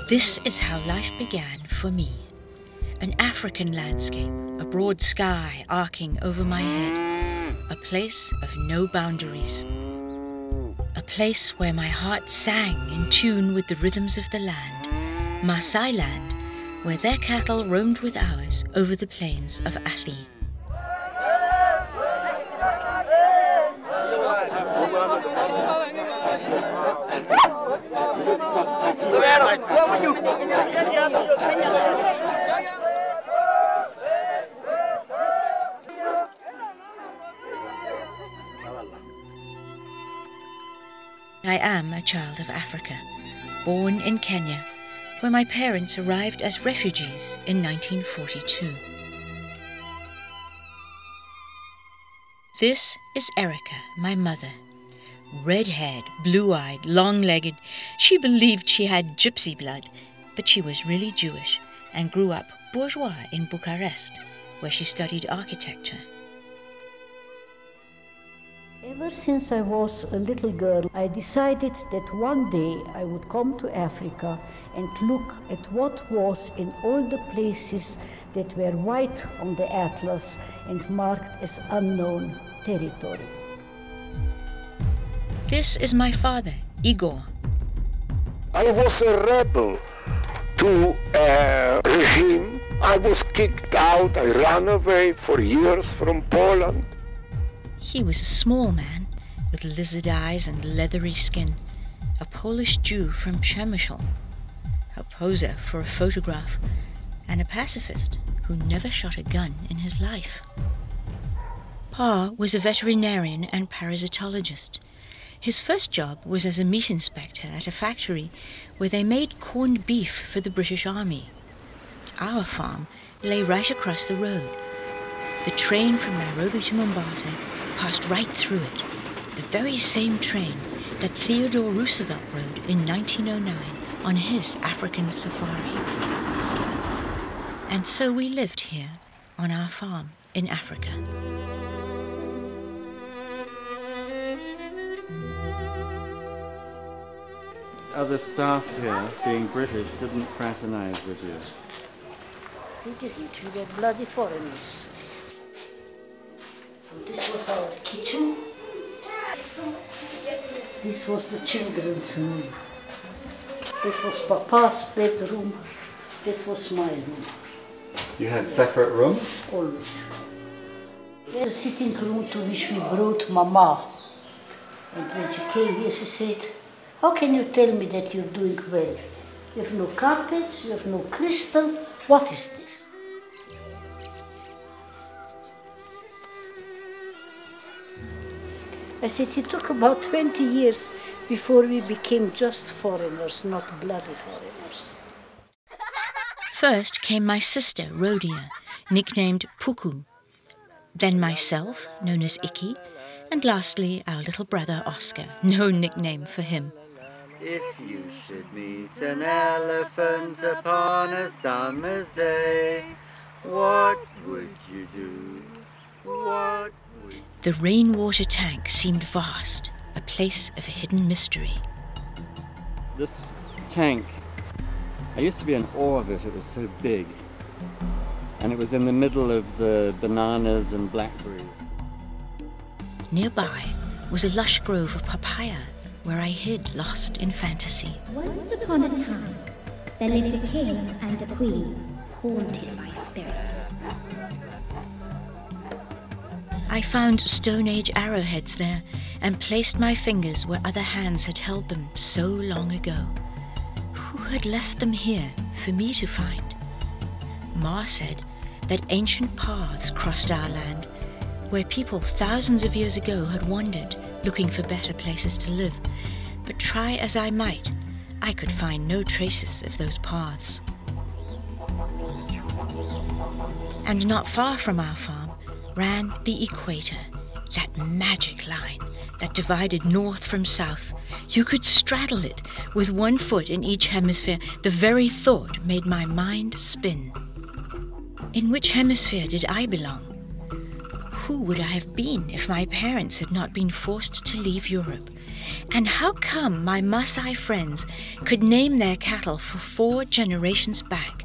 This is how life began for me. An African landscape, a broad sky arcing over my head, a place of no boundaries. A place where my heart sang in tune with the rhythms of the land, Maasai land, where their cattle roamed with ours over the plains of Athi. I am a child of Africa, born in Kenya, where my parents arrived as refugees in 1942. This is Erica, my mother. Red-haired, blue-eyed, long-legged, she believed she had gypsy blood, but she was really Jewish and grew up bourgeois in Bucharest, where she studied architecture. Ever since I was a little girl, I decided that one day I would come to Africa and look at what was in all the places that were white on the atlas and marked as unknown territory. This is my father, Igor. I was a rebel to a regime. I was kicked out. I ran away for years from Poland. He was a small man with lizard eyes and leathery skin, a Polish Jew from Przemysl, a poser for a photograph, and a pacifist who never shot a gun in his life. Pa was a veterinarian and parasitologist. His first job was as a meat inspector at a factory where they made corned beef for the British Army. Our farm lay right across the road. The train from Nairobi to Mombasa passed right through it, the very same train that Theodore Roosevelt rode in 1909 on his African safari. And so we lived here on our farm in Africa. Other staff here, being British, didn't fraternize with you? We didn't. We were bloody foreigners. So this was our kitchen. This was the children's room. That was Papa's bedroom. That was my room. You had separate rooms? Always. The sitting room to which we brought Mama. And when she came here, she said, "How can you tell me that you're doing well? You have no carpets, you have no crystal. What is this?" I said, "It took about 20 years before we became just foreigners, not bloody foreigners." First came my sister, Rhodia, nicknamed Puku, then myself, known as Iki, and lastly our little brother Oscar, no nickname for him. If you should meet an elephant upon a summer's day, what would you do? What would you... The rainwater tank seemed vast, a place of hidden mystery. This tank, I used to be in awe of it. It was so big. And it was in the middle of the bananas and blackberries. Nearby was a lush grove of papaya, where I hid, lost in fantasy. Once upon a time, there lived a king and a queen, haunted by spirits. I found Stone Age arrowheads there and placed my fingers where other hands had held them so long ago. Who had left them here for me to find? Ma said that ancient paths crossed our land, where people thousands of years ago had wandered, looking for better places to live. But try as I might, I could find no traces of those paths. And not far from our farm ran the Equator, that magic line that divided north from south. You could straddle it with one foot in each hemisphere. The very thought made my mind spin. In which hemisphere did I belong? Who would I have been if my parents had not been forced to leave Europe? And how come my Maasai friends could name their cattle for 4 generations back,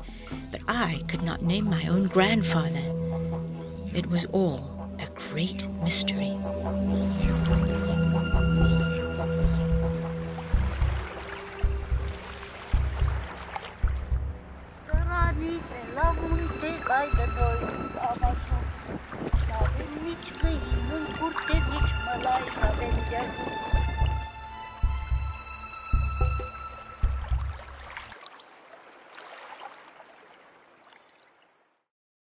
but I could not name my own grandfather? It was all a great mystery. Nici găini, nu-mi curte, nici mălai, n-avem de-a